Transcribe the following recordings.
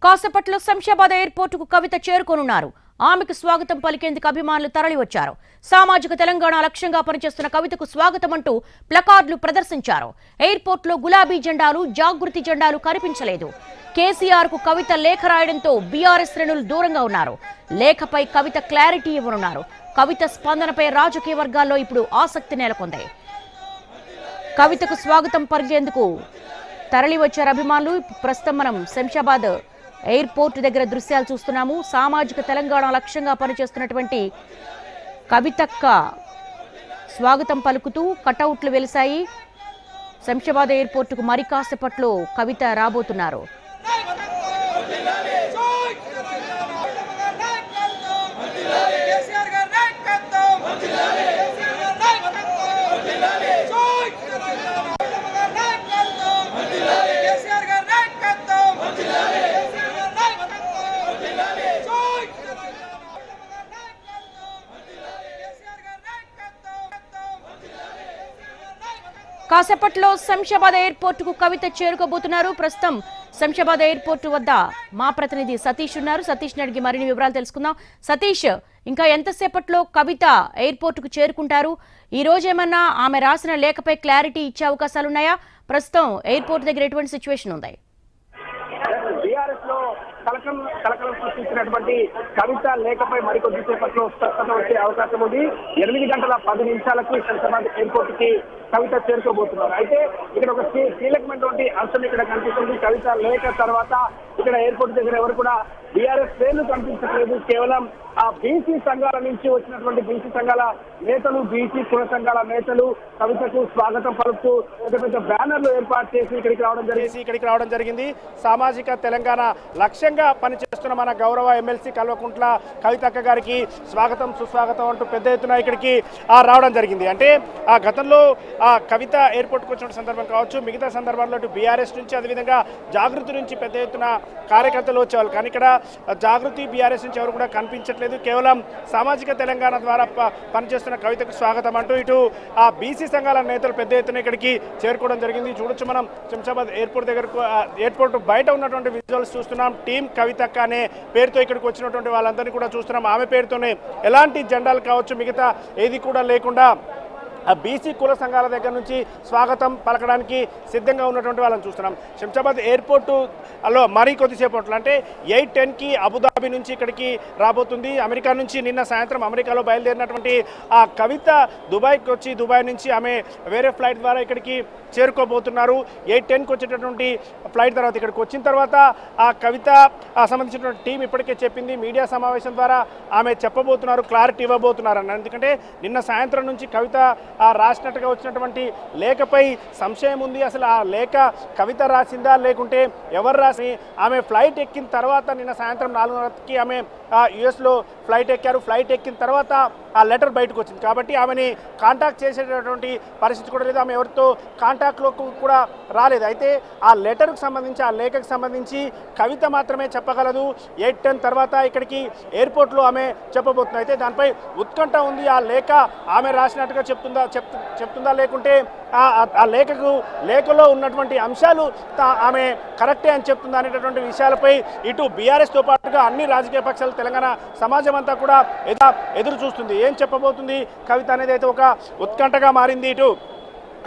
కాసేపట్లో శంషాబాద్ ఎయిర్పోర్టుకు కవిత చేరుకోనున్నారు. ఆమెకు స్వాగతం పలికేందుకు అభిమానులు తరలివచ్చారు. సామాజిక తెలంగాణ లక్ష్యంగా పనిచేస్తున్న కవితకు స్వాగతం అంటూ ప్లకార్డులు ప్రదర్శించారు. ఎయిర్పోర్టులో గులాబీ జెండాలు, జాగృతి జెండాలు కనిపించలేదు. కేసీఆర్ కు కవిత లేఖ రాయడంతో బీఆర్ఎస్ శ్రేణులు దూరంగా ఉన్నారు. లేఖపై కవిత క్లారిటీ ఇవ్వనున్నారు. కవిత స్పందనపై రాజకీయ వర్గాల్లో ఇప్పుడు ఆసక్తి నెలకొంది. కవితకు స్వాగతం పలికేందుకు తరలివచ్చారు అభిమానులు. ప్రస్తుతం మనం శంషాబాద్ ఎయిర్పోర్ట్ దగ్గర దృశ్యాలు చూస్తున్నాము. సామాజిక తెలంగాణ లక్ష్యంగా పనిచేస్తున్నటువంటి కవితక్క స్వాగతం పలుకుతూ కటౌట్లు వెలిశాయి. శంషాబాద్ ఎయిర్పోర్టుకు మరి కాసేపట్లో కవిత రాబోతున్నారు. కాసేపట్లో శంషాబాద్ ఎయిర్పోర్టుకు కవిత చేరుకోబోతున్నారు. ప్రస్తుతం శంషాబాద్ ఎయిర్పోర్టు వద్ద మా ప్రతినిధి సతీష్ ఉన్నారు. సతీష్ అడిగి మరిన్ని వివరాలు తెలుసుకుందాం. సతీష్, ఇంకా ఎంతసేపట్లో కవిత ఎయిర్పోర్టుకు చేరుకుంటారు? ఈ రోజు ఏమన్నా ఆమె రాసిన లేఖపై క్లారిటీ ఇచ్చే అవకాశాలున్నాయా? ప్రస్తుతం ఎయిర్పోర్ట్ దగ్గర ఎటువంటి సిచ్యువేషన్ ఉంది? బీఆర్ఎస్ లో కలకలం సృష్టించినటువంటి కవిత లేఖపై మరికొద్దిసేపట్లో స్పష్టత వచ్చే అవకాశం ఉంది. 8:10 శంషాబాద్ ఎయిర్పోర్ట్ కి కవిత చేరుకోబోతున్నారు. అయితే ఇక్కడ ఒక కీలకమైనటువంటి అంశం ఇక్కడ కనిపిస్తుంది. కవిత లేఖ తర్వాత ఇక్కడ ఎయిర్పోర్ట్ దగ్గర ఎవరు కూడా బీఆర్ఎస్ పేర్లు కనిపించట్లేదు. కేవలం ఆ బీసీ సంఘాల నుంచి వచ్చినటువంటి బీసీ సంఘాల నేతలు, బీసీ కుల సంఘాల నేతలు కవితకు స్వాగతం పలుకుతూ పెద్ద బ్యానర్లు ఏర్పాటు చేసి ఇక్కడికి రావడం జరిగింది. సామాజిక తెలంగాణ లక్ష్యంగా పనిచేస్తున్న మన గౌరవ ఎమ్మెల్సీ కల్వకుంట్ల కవితక్క గారికి స్వాగతం సుస్వాగతం అంటూ పెద్ద ఎత్తున ఇక్కడికి రావడం జరిగింది. అంటే ఆ గతంలో ఆ కవిత ఎయిర్పోర్ట్కి వచ్చిన సందర్భం కావచ్చు, మిగతా సందర్భాల్లో బీఆర్ఎస్ నుంచి అదేవిధంగా జాగృతి నుంచి పెద్ద ఎత్తున కార్యకర్తలు వచ్చేవాళ్ళు. కానీ ఇక్కడ జాగృతి బీఆర్ఎస్ నుంచి ఎవరు కూడా కనిపించట్లేదు. కేవలం సామాజిక తెలంగాణ ద్వారా పనిచేస్తున్న కవితకు స్వాగతం అంటూ ఇటు ఆ బీసీ సంఘాల నేతలు పెద్ద ఎత్తున ఇక్కడికి చేరుకోవడం జరిగింది. చూడొచ్చు మనం శంషాబాద్ ఎయిర్పోర్ట్ దగ్గరకు ఎయిర్పోర్ట్ బయట ఉన్నటువంటి విజువల్స్ చూస్తున్నాం. టీం కవితక్క అనే పేరుతో ఇక్కడికి వచ్చినటువంటి వాళ్ళందరినీ కూడా చూస్తున్నాం. ఆమె పేరుతోనే ఎలాంటి జెండాలు కావచ్చు మిగతా ఏది కూడా లేకుండా బీసీ కుల సంఘాల దగ్గర నుంచి స్వాగతం పలకడానికి సిద్ధంగా ఉన్నటువంటి వాళ్ళని చూస్తున్నాం. శంషాబాద్ ఎయిర్పోర్టులో మరీ కొద్దిసేపట్లో అంటే 8:10 అబుదాబి నుంచి ఇక్కడికి రాబోతుంది. అమెరికా నుంచి నిన్న సాయంత్రం అమెరికాలో బయలుదేరినటువంటి ఆ కవిత దుబాయ్కి వచ్చి దుబాయ్ నుంచి ఆమె వేరే ఫ్లైట్ ద్వారా ఇక్కడికి చేరుకోబోతున్నారు. 8:10 వచ్చేటటువంటి ఫ్లైట్ తర్వాత ఇక్కడికి వచ్చిన తర్వాత ఆ కవిత సంబంధించినటువంటి టీం ఇప్పటికే చెప్పింది. మీడియా సమావేశం ద్వారా ఆమె చెప్పబోతున్నారు, క్లారిటీ ఇవ్వబోతున్నారు అన్న. ఎందుకంటే నిన్న సాయంత్రం నుంచి కవిత రాసినట్టుగా వచ్చినటువంటి లేఖపై సంశయం ఉంది. అసలు ఆ లేఖ కవిత రాసిందా లేకుంటే ఎవరు రాసి? ఆమె ఫ్లైట్ ఎక్కిన తర్వాత నిన్న సాయంత్రం 4:30కి ఆమె యుఎస్లో ఫ్లైట్ ఎక్కారు. ఫ్లైట్ ఎక్కిన తర్వాత ఆ లెటర్ బయటకు వచ్చింది. కాబట్టి ఆమెని కాంటాక్ట్ చేసేటటువంటి పరిస్థితి కూడా లేదు. ఆమె ఎవరితో కాంటాక్ట్లోకి కూడా రాలేదు. అయితే ఆ లెటర్కు సంబంధించి ఆ లేఖకు సంబంధించి కవిత మాత్రమే చెప్పగలదు. 8:10 తర్వాత ఇక్కడికి ఎయిర్పోర్ట్లో ఆమె చెప్పబోతుంది. అయితే దానిపై ఉత్కంఠ ఉంది. ఆ లేఖ ఆమె రాసినట్టుగా చెప్తుందా లేకుంటే ఆ లేఖలో ఉన్నటువంటి అంశాలు ఆమె కరెక్టే అని చెప్తుందా అనేటటువంటి విషయాలపై ఇటు బీఆర్ఎస్తో పాటుగా అన్ని రాజకీయ పక్షాలు తెలంగాణ సమాజం అంతా కూడా ఎదురు చూస్తుంది. ఏం చెప్పబోతుంది కవిత అనేది అయితే ఒక ఉత్కంఠగా మారింది. ఇటు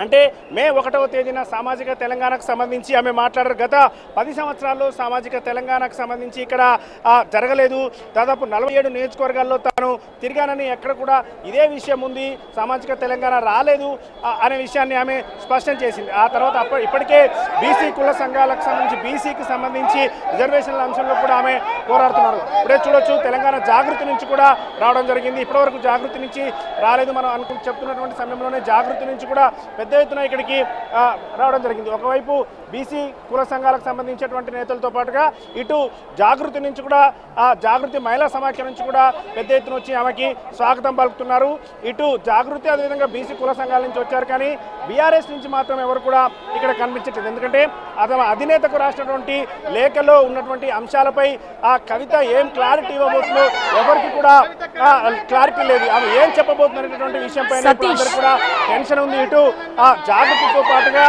అంటే మే 1వ తేదీన సామాజిక తెలంగాణకు సంబంధించి ఆమె మాట్లాడారు. గత 10 సంవత్సరాల్లో సామాజిక తెలంగాణకు సంబంధించి ఇక్కడ జరగలేదు. దాదాపు 47 నియోజకవర్గాల్లో తాను తిరిగానని ఎక్కడ కూడా ఇదే విషయం ఉంది, సామాజిక తెలంగాణ రాలేదు అనే విషయాన్ని ఆమె స్పష్టం చేసింది. ఆ తర్వాత ఇప్పటికే బీసీ కుల సంఘాలకు సంబంధించి బీసీకి సంబంధించి రిజర్వేషన్ల అంశంలో కూడా ఆమె పోరాడుతున్నారు. ఇప్పుడే చూడొచ్చు తెలంగాణ జాగృతి నుంచి కూడా రావడం జరిగింది. ఇప్పటివరకు జాగృతి నుంచి రాలేదు. మనం చెప్తున్నటువంటి సమయంలోనే జాగృతి నుంచి కూడా పెద్ద ఎత్తున ఇక్కడికి రావడం జరిగింది. ఒకవైపు బీసీ కుల సంఘాలకు సంబంధించినటువంటి నేతలతో పాటుగా ఇటు జాగృతి నుంచి కూడా జాగృతి మహిళా సమాఖ్య నుంచి కూడా పెద్ద ఎత్తున వచ్చి ఆమెకి స్వాగతం పలుకుతున్నారు. ఇటు జాగృతి అదేవిధంగా బీసీ కుల సంఘాల నుంచి వచ్చారు. కానీ బీఆర్ఎస్ నుంచి మాత్రం ఎవరు కూడా ఇక్కడ కనిపించట్లేదు. ఎందుకంటే అధినేతకు రాసినటువంటి లేఖలో ఉన్నటువంటి అంశాలపై ఆ కవిత ఏం క్లారిటీ ఇవ్వబోతుందో ఎవరికి కూడా క్లారిటీ లేదు. ఆమె ఏం చెప్పబోతుంది అనేటటువంటి విషయంపై కూడా టెన్షన్ ఉంది. ఇటు జాగృతితో పాటుగా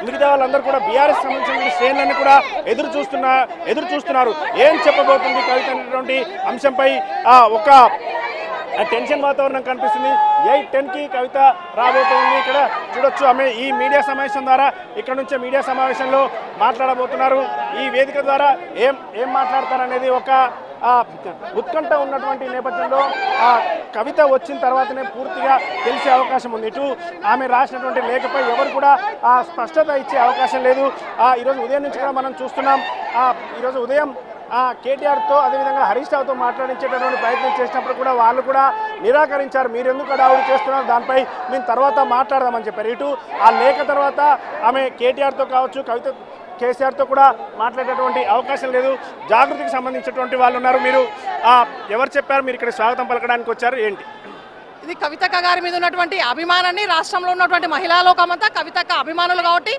మిగతా వాళ్ళందరూ కూడా బీఆర్ఎస్ సంబంధించిన శ్రేణులన్నీ కూడా ఎదురు చూస్తున్నారు. ఏం చెప్పబోతుంది కవిత అనేటువంటి అంశంపై ఒక టెన్షన్ వాతావరణం కనిపిస్తుంది. 8:10కి కవిత రాబోతుంది. ఇక్కడ చూడొచ్చు ఆమె ఈ మీడియా సమావేశం ద్వారా ఇక్కడ నుంచే మీడియా సమావేశంలో మాట్లాడబోతున్నారు. ఈ వేదిక ద్వారా ఏం మాట్లాడతారనేది ఒక ఉత్కంఠ ఉన్నటువంటి నేపథ్యంలో కవిత వచ్చిన తర్వాతనే పూర్తిగా తెలిసే అవకాశం ఉంది. ఇటు ఆమె రాసినటువంటి లేఖపై ఎవరు కూడా స్పష్టత ఇచ్చే అవకాశం లేదు. ఈరోజు ఉదయం నుంచి కూడా మనం చూస్తున్నాం. ఈరోజు ఉదయం కేటీఆర్తో అదేవిధంగా హరీష్ రావుతో మాట్లాడించేటటువంటి ప్రయత్నం చేసినప్పుడు కూడా వాళ్ళు కూడా నిరాకరించారు. మీరు ఎందుకు అడావుడి చేస్తున్నారు, దానిపై మేము తర్వాత మాట్లాడదామని చెప్పారు. ఇటు ఆ లేఖ తర్వాత ఆమె కేటీఆర్తో కావచ్చు, కవిత కేసీఆర్తో కూడా మాట్లాడేటువంటి అవకాశం లేదు. జాగృతికి సంబంధించినటువంటి వాళ్ళు ఉన్నారు. మీరు ఎవరు చెప్పారు మీరు ఇక్కడ స్వాగతం పలకడానికి వచ్చారు ఏంటి? ఇది కవితక్క గారి మీద ఉన్నటువంటి అభిమానాన్ని రాష్ట్రంలో ఉన్నటువంటి మహిళా లోకం అంతా కవితక్క అభిమానులు కాబట్టి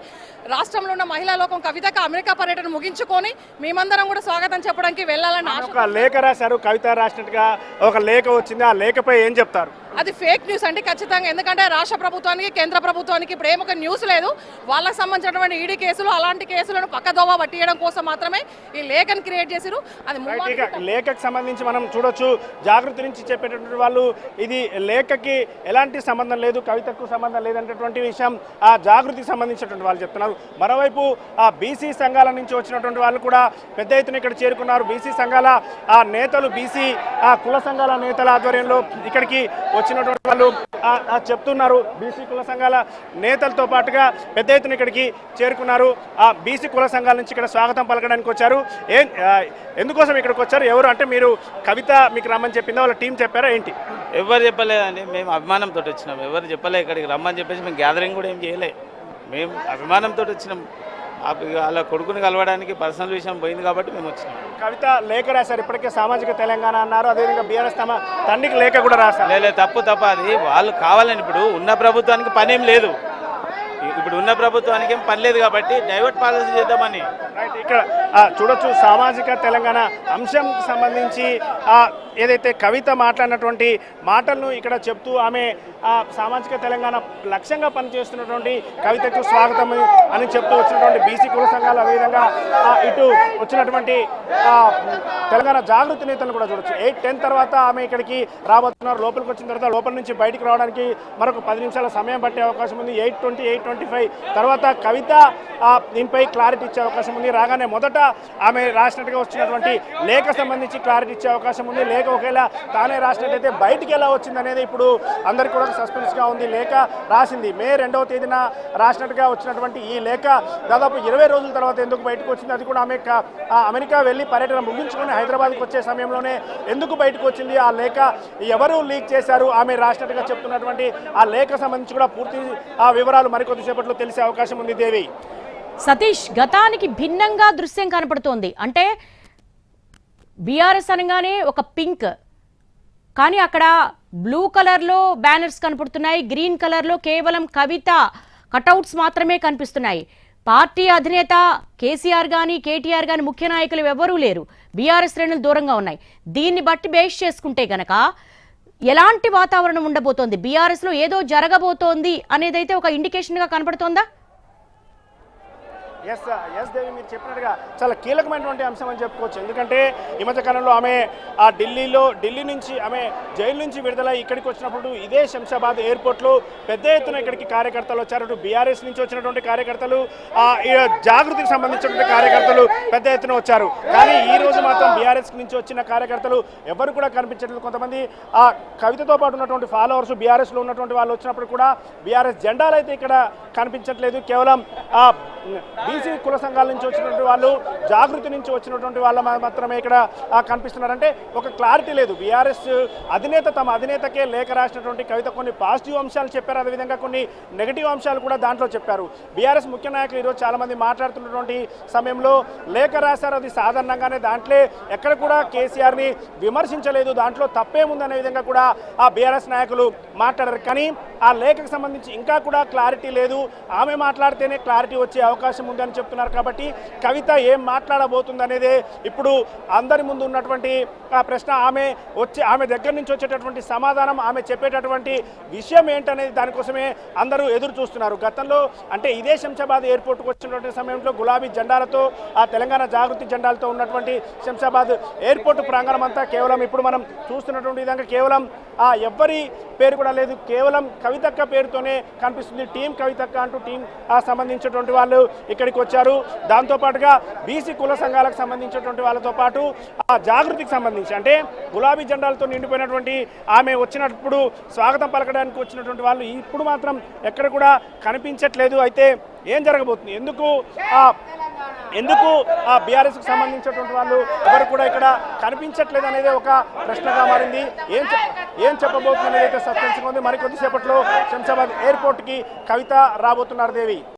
రాష్ట్రంలో ఉన్న మహిళా లోకం కవితక్క అమెరికా పర్యటన ముగించుకొని మేమందరం కూడా స్వాగతం చెప్పడానికి వెళ్ళాలని ఒక లేఖ రాశారు. కవిత రాసినట్టుగా ఒక లేఖ వచ్చింది. ఆ లేఖపై ఏం చెప్తారు? అది ఫేక్ న్యూస్ అండి ఖచ్చితంగా. ఎందుకంటే రాష్ట్ర ప్రభుత్వానికి కేంద్ర ప్రభుత్వానికి ఇప్పుడు ఏమొక న్యూస్ లేదు. వాళ్ళకి సంబంధించినటువంటి ఈడీ కేసులు అలాంటి కేసులను పక్కదోవ పట్టియడం కోసం మాత్రమే ఈ లేఖను క్రియేట్ చేశారు. అది లేఖకు సంబంధించి మనం చూడొచ్చు. జాగృతి నుంచి చెప్పేటటువంటి వాళ్ళు ఇది లేఖకి ఎలాంటి సంబంధం లేదు, కవితకు సంబంధం లేదనేటువంటి విషయం ఆ జాగృతికి సంబంధించినటువంటి వాళ్ళు చెప్తున్నారు. మరోవైపు ఆ బీసీ సంఘాల నుంచి వచ్చినటువంటి వాళ్ళు కూడా పెద్ద ఎత్తున ఇక్కడ చేరుకున్నారు. బీసీ సంఘాల నేతలు, బీసీ కుల సంఘాల నేతల ఆధ్వర్యంలో ఇక్కడికి వచ్చినటువంటి వాళ్ళు చెప్తున్నారు. బీసీ కుల సంఘాల నేతలతో పాటుగా పెద్ద ఎత్తున ఇక్కడికి చేరుకున్నారు. ఆ బీసీ కుల సంఘాల నుంచి ఇక్కడ స్వాగతం పలకడానికి వచ్చారు. ఎందుకోసం ఇక్కడికి వచ్చారు? ఎవరు అంటే మీరు కవిత మీకు రమ్మని చెప్పిందా, వాళ్ళ టీం చెప్పారా ఏంటి? ఎవరు చెప్పలేదండి, మేము అభిమానంతో వచ్చినాం. ఎవరు చెప్పలే ఇక్కడికి రమ్మని చెప్పేసి మేము గ్యాదరింగ్ కూడా ఏం చేయలే. మేము అభిమానంతో వచ్చినాం. వాళ్ళ కొడుకుని కలవడానికి పర్సనల్ విషయం పోయింది కాబట్టి మేము వచ్చినాం. కవిత లేఖ రాశారు. ఇప్పటికే సామాజిక తెలంగాణ అన్నారు. అదేవిధంగా బీఆర్ఎస్ తమ తండ్రికి లేఖ కూడా రాశారు. లేదు, తప్పు అది. వాళ్ళు కావాలని ఇప్పుడు ఉన్న ప్రభుత్వానికి పనేం లేదు. ఇప్పుడు ఉన్న ప్రభుత్వానికి ఏం పని లేదు కాబట్టి డైవర్ట్ పాలసీ చేద్దామని. ఇక్కడ చూడొచ్చు సామాజిక తెలంగాణ అంశంకి సంబంధించి ఏదైతే కవిత మాట్లాడినటువంటి మాటలను ఇక్కడ చెప్తూ ఆమె సామాజిక తెలంగాణ లక్ష్యంగా పనిచేస్తున్నటువంటి కవితకు స్వాగతం అని చెప్తూ వచ్చినటువంటి బీసీ కుల సంఘాలు అదేవిధంగా ఇటు వచ్చినటువంటి తెలంగాణ జాగృతి నేతలను కూడా చూడొచ్చు. 8:10 తర్వాత ఆమె ఇక్కడికి రాబోతున్నారు. లోపలికి వచ్చిన తర్వాత లోపల నుంచి బయటికి రావడానికి మరొక 10 నిమిషాల సమయం పట్టే అవకాశం ఉంది. 8:20, 8:25 తర్వాత కవిత దీనిపై క్లారిటీ ఇచ్చే అవకాశం ఉంది. రాగానే మొదట ఆమె రాసినట్టుగా వచ్చినటువంటి లేఖ సంబంధించి క్లారిటీ ఇచ్చే అవకాశం ఉంది. లేఖ ఒకవేళ తానే రాసినట్టయితే బయటికి ఎలా వచ్చింది అనేది ఇప్పుడు అందరికీ కూడా సస్పెన్స్గా ఉంది. లేఖ రాసింది మే 2వ తేదీన రాసినట్టుగా వచ్చినటువంటి ఈ లేఖ దాదాపు 20 రోజుల తర్వాత ఎందుకు బయటకు వచ్చింది, అది కూడా ఆమె అమెరికా వెళ్ళి పర్యటన ముగించుకొని హైదరాబాద్కి వచ్చే సమయంలోనే ఎందుకు బయటకు వచ్చింది, ఆ లేఖ ఎవరు లీక్ చేశారు, ఆమె రాసినట్టుగా చెప్తున్నటువంటి ఆ లేఖ సంబంధించి కూడా పూర్తి వివరాలు మరికొద్దిసేపట్లో తెలిసే అవకాశం ఉంది. దేవి, సతీష్, గతానికి భిన్నంగా దృశ్యం కనపడుతోంది. అంటే బీఆర్ఎస్ అనగానే ఒక పింక్, కానీ అక్కడ బ్లూ కలర్లో బ్యానర్స్ కనపడుతున్నాయి, గ్రీన్ కలర్లో కేవలం కవిత కటౌట్స్ మాత్రమే కనిపిస్తున్నాయి. పార్టీ అధినేత కేసీఆర్ కానీ కేటీఆర్ కానీ ముఖ్య నాయకులు ఎవరూ లేరు. బీఆర్ఎస్ శ్రేణులు దూరంగా ఉన్నాయి. దీన్ని బట్టి బేస్ చేసుకుంటే గనక ఎలాంటి వాతావరణం ఉండబోతోంది, బీఆర్ఎస్లో ఏదో జరగబోతోంది అనేదైతే ఒక ఇండికేషన్గా కనపడుతోందా? ఎస్ దేవి, మీరు చెప్పినట్టుగా చాలా కీలకమైనటువంటి అంశం అని చెప్పుకోవచ్చు. ఎందుకంటే ఈ మధ్య కాలంలో ఆమె ఢిల్లీ నుంచి ఆమె జైలు నుంచి విడుదల ఇక్కడికి వచ్చినప్పుడు ఇదే శంషాబాద్ ఎయిర్పోర్ట్లో పెద్ద ఎత్తున ఇక్కడికి కార్యకర్తలు వచ్చారు. బీఆర్ఎస్ నుంచి వచ్చినటువంటి కార్యకర్తలు, జాగృతికి సంబంధించినటువంటి కార్యకర్తలు పెద్ద ఎత్తున వచ్చారు. కానీ ఈ రోజు మాత్రం బీఆర్ఎస్ నుంచి వచ్చిన కార్యకర్తలు ఎవరు కూడా కనిపించట్లేదు. కొంతమంది కవితతో పాటు ఉన్నటువంటి ఫాలోవర్స్ బీఆర్ఎస్లో ఉన్నటువంటి వాళ్ళు వచ్చినప్పుడు కూడా బీఆర్ఎస్ జెండాలు అయితే ఇక్కడ కనిపించట్లేదు. కేవలం బీసీ కుల సంఘాల నుంచి వచ్చినటువంటి వాళ్ళు, జాగృతి నుంచి వచ్చినటువంటి వాళ్ళ మాత్రమే ఇక్కడ కనిపిస్తున్నారంటే ఒక క్లారిటీ లేదు. బీఆర్ఎస్ అధినేత తమ అధినేతకే లేఖ రాసినటువంటి కవిత కొన్ని పాజిటివ్ అంశాలు చెప్పారు, అదేవిధంగా కొన్ని నెగిటివ్ అంశాలు కూడా దాంట్లో చెప్పారు. బీఆర్ఎస్ ముఖ్య నాయకులు ఈరోజు చాలామంది మాట్లాడుతున్నటువంటి సమయంలో లేఖ రాశారు, అది సాధారణంగానే, దాంట్లో ఎక్కడ కూడా కేసీఆర్ని విమర్శించలేదు, దాంట్లో తప్పేముందనే విధంగా కూడా ఆ బీఆర్ఎస్ నాయకులు మాట్లాడారు. కానీ ఆ లేఖకు సంబంధించి ఇంకా కూడా క్లారిటీ లేదు. ఆమె మాట్లాడితేనే క్లారిటీ వచ్చే అవకాశం ఉంది అని చెప్తున్నారు. కాబట్టి కవిత ఏం మాట్లాడబోతుంది అనేది ఇప్పుడు అందరి ముందు ఉన్నటువంటి ప్రశ్న. ఆమె దగ్గర నుంచి వచ్చేటటువంటి సమాధానం, ఆమె చెప్పేటటువంటి విషయం ఏంటనేది దానికోసమే అందరూ ఎదురు చూస్తున్నారు. గతంలో అంటే ఇదే శంషాబాద్ ఎయిర్పోర్ట్కి వచ్చినటువంటి సమయంలో గులాబీ జెండాలతో, ఆ తెలంగాణ జాగృతి జెండాలతో ఉన్నటువంటి శంషాబాద్ ఎయిర్పోర్ట్ ప్రాంగణం అంతా కేవలం ఇప్పుడు మనం చూస్తున్నటువంటి విధంగా కేవలం ఎవ్వరి పేరు కూడా లేదు, కేవలం కవితక్క పేరుతోనే కనిపిస్తుంది. టీం కవితక్క అంటూ టీం సంబంధించినటువంటి వాళ్ళు ఇక్కడికి వచ్చారు. దాంతోపాటుగా బీసీ కుల సంఘాలకు సంబంధించినటువంటి వాళ్ళతో పాటు ఆ జాగృతికి సంబంధించి అంటే గులాబీ జెండాలతో నిండిపోయినటువంటి ఆమె వచ్చినప్పుడు స్వాగతం పలకడానికి వచ్చినటువంటి వాళ్ళు ఇప్పుడు మాత్రం ఎక్కడ కూడా కనిపించట్లేదు. అయితే ఏం జరగబోతుంది, ఎందుకు బీఆర్ఎస్కి సంబంధించినటువంటి వాళ్ళు ఎవరు కూడా ఇక్కడ కనిపించట్లేదు అనేది ఒక ప్రశ్నగా మారింది. ఏం చెప్పబోతుంది అనేది అయితే సస్పెన్స్గా ఉంది. మరికొద్దిసేపట్లో శంషాబాద్ ఎయిర్పోర్ట్కి కవిత రాబోతున్నారు. దేవి.